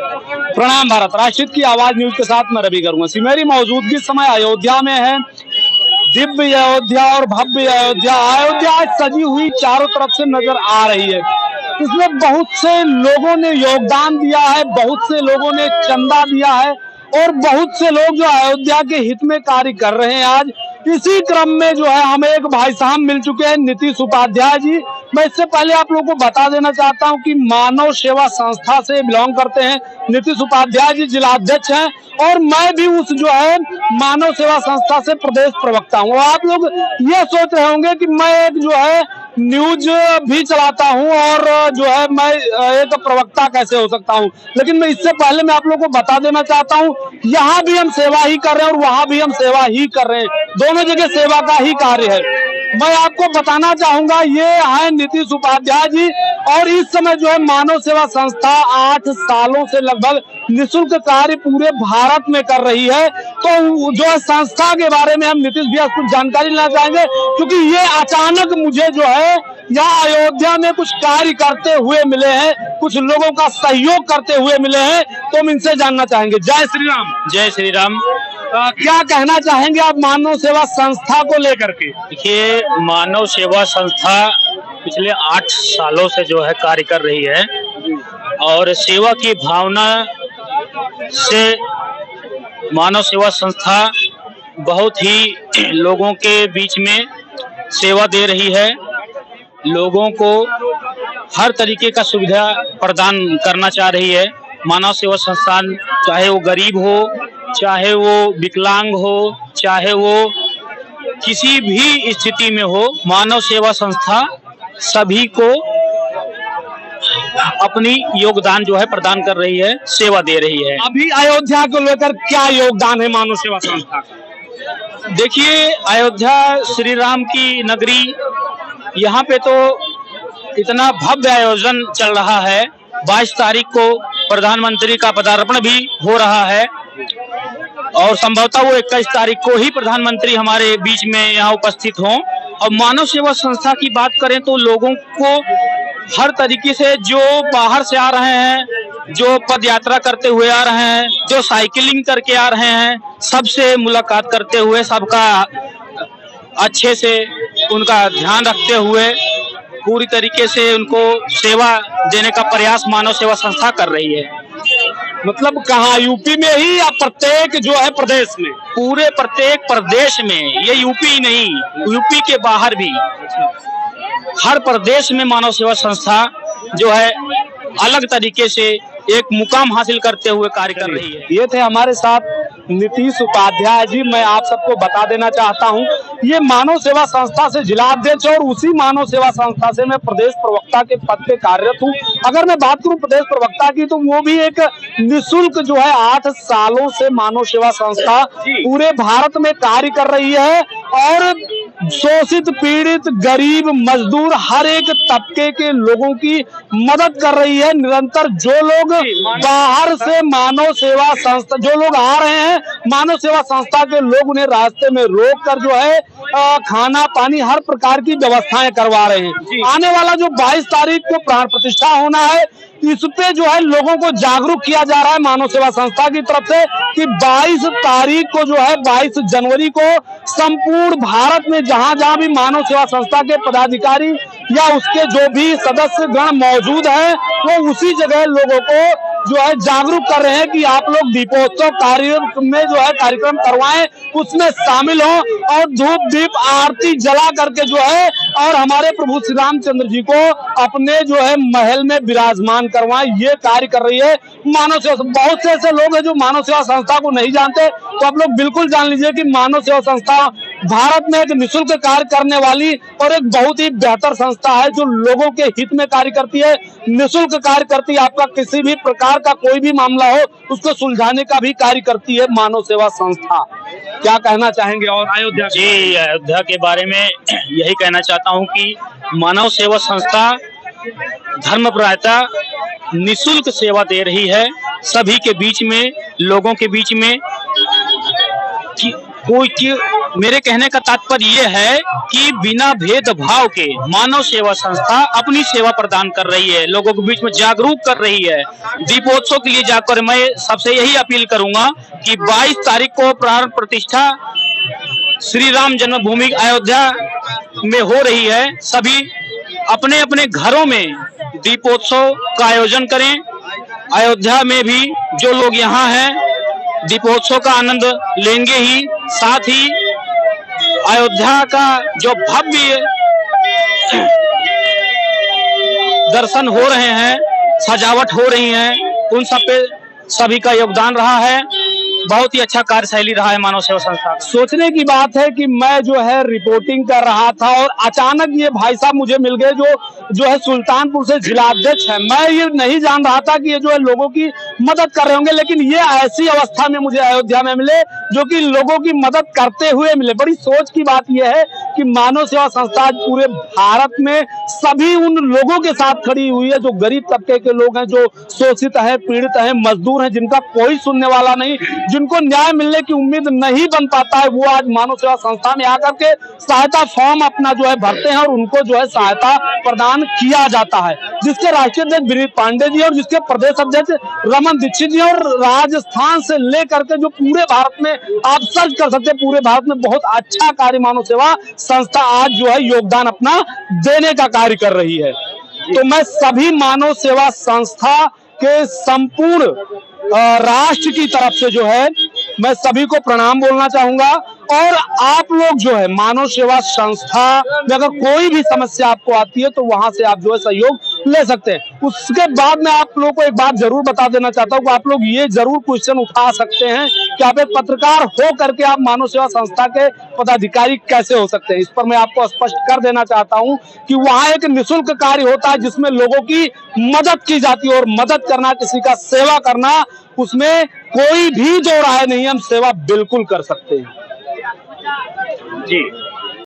प्रणाम भारत, राष्ट्रहित की आवाज न्यूज के साथ मैं रवि करूंगा। मेरी मौजूदगी समय अयोध्या में है। दिव्य अयोध्या और भव्य अयोध्या, अयोध्या आज सजी हुई चारों तरफ से नजर आ रही है। इसमें बहुत से लोगों ने योगदान दिया है, बहुत से लोगों ने चंदा दिया है और बहुत से लोग जो अयोध्या के हित में कार्य कर रहे हैं। आज इसी क्रम में जो है हमें एक भाई साहब मिल चुके हैं, नीतीश उपाध्याय जी। मैं इससे पहले आप लोगों को बता देना चाहता हूं कि मानव सेवा संस्था से बिलोंग करते हैं नीतीश उपाध्याय जी, जिलाध्यक्ष हैं और मैं भी उस जो है मानव सेवा संस्था से प्रदेश प्रवक्ता हूं। आप लोग ये सोच रहे होंगे कि मैं एक जो है न्यूज भी चलाता हूं और जो है मैं एक प्रवक्ता कैसे हो सकता हूं, लेकिन मैं इससे पहले मैं आप लोगों को बता देना चाहता हूं, यहाँ भी हम सेवा ही कर रहे हैं और वहां भी हम सेवा ही कर रहे हैं। दोनों जगह सेवा का ही कार्य है। मैं आपको बताना चाहूंगा, ये है नीतीश उपाध्याय जी और इस समय जो है मानव सेवा संस्था 8 सालों से लगभग निःशुल्क कार्य पूरे भारत में कर रही है। तो जो है संस्था के बारे में हम नीतीश भैया कुछ जानकारी लेना चाहेंगे, क्योंकि ये अचानक मुझे जो है यहाँ अयोध्या में कुछ कार्य करते हुए मिले हैं, कुछ लोगों का सहयोग करते हुए मिले हैं, तो हम इनसे जानना चाहेंगे। जय श्री राम। जय श्री राम। क्या कहना चाहेंगे आप मानव सेवा संस्था को लेकर के? देखिए, मानव सेवा संस्था पिछले 8 सालों से जो है कार्य कर रही है और सेवा की भावना से मानव सेवा संस्था बहुत ही लोगों के बीच में सेवा दे रही है। लोगों को हर तरीके का सुविधा प्रदान करना चाह रही है। मानव सेवा संस्थान चाहे वो गरीब हो, चाहे वो विकलांग हो, चाहे वो किसी भी स्थिति में हो, मानव सेवा संस्था सभी को अपनी योगदान जो है प्रदान कर रही है, सेवा दे रही है। अभी अयोध्या को लेकर क्या योगदान है मानव सेवा संस्था का? देखिए, अयोध्या श्री राम की नगरी, यहाँ पे तो इतना भव्य आयोजन चल रहा है। 22 तारीख को प्रधानमंत्री का पदार्पण भी हो रहा है और संभवतः वो 21 तारीख को ही प्रधानमंत्री हमारे बीच में यहाँ उपस्थित हों। और मानव सेवा संस्था की बात करें तो लोगों को हर तरीके से, जो बाहर से आ रहे हैं, जो पद यात्रा करते हुए आ रहे हैं, जो साइकिलिंग करके आ रहे हैं, सबसे मुलाकात करते हुए, सबका अच्छे से उनका ध्यान रखते हुए पूरी तरीके से उनको सेवा देने का प्रयास मानव सेवा संस्था कर रही है। मतलब कहाँ, यूपी में ही या प्रत्येक जो है प्रदेश में? पूरे प्रत्येक प्रदेश में, ये यूपी नहीं, यूपी के बाहर भी हर प्रदेश में मानव सेवा संस्था जो है अलग तरीके से एक मुकाम हासिल करते हुए कार्य कर रही है। ये थे हमारे साथ नीतीश उपाध्याय जी। मैं आप सबको बता देना चाहता हूं, ये मानव सेवा संस्था से जिलाध्यक्ष और उसी मानव सेवा संस्था से मैं प्रदेश प्रवक्ता के पद पे कार्यरत हूं। अगर मैं बात करूं प्रदेश प्रवक्ता की, तो वो भी एक निःशुल्क जो है 8 सालों से मानव सेवा संस्था पूरे भारत में कार्य कर रही है और शोषित, पीड़ित, गरीब, मजदूर, हर एक तबके के लोगों की मदद कर रही है। निरंतर जो लोग बाहर से मानव सेवा संस्था, जो लोग आ रहे हैं मानव सेवा संस्था के लोग, उन्हें रास्ते में रोक कर जो है खाना पानी हर प्रकार की व्यवस्थाएं करवा रहे हैं। आने वाला जो 22 तारीख को प्राण प्रतिष्ठा होना है, इस पे जो है लोगों को जागरूक किया जा रहा है मानव सेवा संस्था की तरफ से कि 22 तारीख को जो है 22 जनवरी को संपूर्ण भारत में जहां जहां भी मानव सेवा संस्था के पदाधिकारी या उसके जो भी सदस्य गण मौजूद हैं, वो उसी जगह लोगों को जो है जागरूक कर रहे हैं कि आप लोग दीपोत्सव कार्य में जो है कार्यक्रम करवाएं, उसमें शामिल हो और धूप दीप आरती जला करके जो है और हमारे प्रभु श्री रामचंद्र जी को अपने जो है महल में विराजमान करवाएं। ये कार्य कर रही है मानव सेवा। बहुत से ऐसे लोग हैं जो मानव सेवा संस्था को नहीं जानते, तो आप लोग बिल्कुल जान लीजिए कि मानव सेवा संस्था भारत में एक निःशुल्क कार्य करने वाली और एक बहुत ही बेहतर संस्था है जो लोगों के हित में कार्य करती है, निःशुल्क कार्य करती है। आपका किसी भी प्रकार का कोई भी मामला हो उसको सुलझाने का भी कार्य करती है मानव सेवा संस्था। क्या कहना चाहेंगे? और अयोध्या जी, अयोध्या के बारे में यही कहना चाहता हूं कि मानव सेवा संस्था धर्मप्रायता निःशुल्क सेवा दे रही है सभी के बीच में, लोगों के बीच में। मेरे कहने का तात्पर्य ये है कि बिना भेदभाव के मानव सेवा संस्था अपनी सेवा प्रदान कर रही है, लोगों के बीच में जागरूक कर रही है। दीपोत्सव के लिए जाकर मैं सबसे यही अपील करूंगा कि 22 तारीख को प्राण प्रतिष्ठा श्री राम जन्मभूमि अयोध्या में हो रही है। सभी अपने अपने घरों में दीपोत्सव का आयोजन करें। अयोध्या में भी जो लोग यहाँ हैं दीपोत्सव का आनंद लेंगे ही, साथ ही अयोध्या का जो भव्य दर्शन हो रहे हैं, सजावट हो रही है, उन सब पे सभी का योगदान रहा है। बहुत ही अच्छा कार्यशैली रहा है मानव सेवा संस्था। सोचने की बात है कि मैं जो है रिपोर्टिंग कर रहा था और अचानक ये भाई साहब मुझे मिल गए जो है सुल्तानपुर से जिलाध्यक्ष है। मैं ये नहीं जान रहा था कि ये जो है लोगों की मदद कर रहे होंगे, लेकिन ये ऐसी अवस्था में मुझे अयोध्या में मिले जो कि लोगों की मदद करते हुए मिले। बड़ी सोच की बात यह है कि मानव सेवा संस्था आज पूरे भारत में सभी उन लोगों के साथ खड़ी हुई है जो गरीब तबके के लोग हैं, जो शोषित है, पीड़ित है, मजदूर हैं, जिनका कोई सुनने वाला नहीं, जिनको न्याय मिलने की उम्मीद नहीं बन पाता है, वो आज मानव सेवा संस्था में आकर के सहायता फॉर्म अपना जो है भरते हैं और उनको जो है सहायता प्रदान किया जाता है। जिसके राष्ट्रीय अध्यक्ष विनीत पांडे जी और जिसके प्रदेश अध्यक्ष रमन दीक्षित जी और राजस्थान से लेकर के जो पूरे भारत में आप सर्च कर सकते हैं, पूरे भारत में बहुत अच्छा कार्य मानव सेवा संस्था आज जो है योगदान अपना देने का कार्य कर रही है। तो मैं सभी मानव सेवा संस्था के संपूर्ण राष्ट्र की तरफ से जो है मैं सभी को प्रणाम बोलना चाहूंगा। और आप लोग जो है मानव सेवा संस्था में अगर कोई भी समस्या आपको आती है तो वहां से आप जो है सहयोग ले सकते हैं। उसके बाद मैं आप लोगों को एक बात जरूर बता देना चाहता हूं कि आप लोग ये जरूर क्वेश्चन उठा सकते हैं कि आप एक पत्रकार हो करके आप मानव सेवा संस्था के पदाधिकारी कैसे हो सकते हैं। इस पर मैं आपको स्पष्ट कर देना चाहता हूं कि वहां एक निःशुल्क कार्य होता है जिसमें लोगों की मदद की जाती है और मदद करना, किसी का सेवा करना, उसमें कोई भी दो राय नहीं है। हम सेवा बिल्कुल कर सकते हैं। जी।